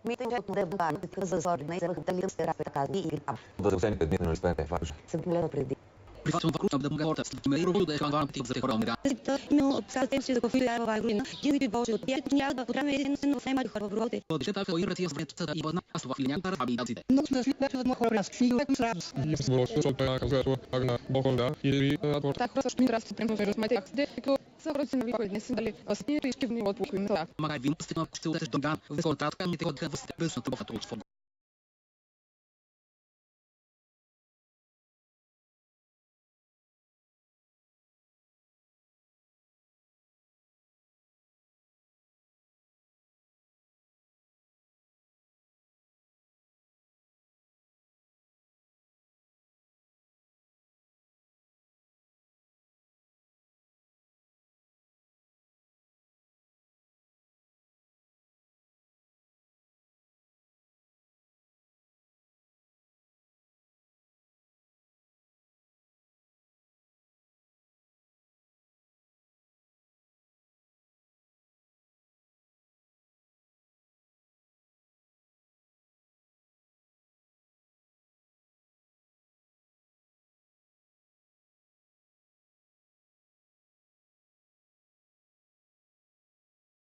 Meeting at the ban because the organizer of the little therapy Vă se pe din respect pe fac. sunt le predi. Privatul vacuna de muncă orta, mai rugul de canvan tip de corona. Nu, obținem și de cofil la vagrina. Eu îi bau și ia da putea mai să nu fai mai foarte brote. O de dacă o irăție să vrei să ibona asta va fi linear dar abilitate. Nu știu dacă mă horesc, fiul cum să Este să pe ca să agna boconda и апорт. так просто не раз прям повторюсь, смотри, деяко съвършен на вико, не си дали остини речки в него от половината. Magari vin peste noapte să te dogan, vezi contract, că mi te cod că vă să te без на това фото.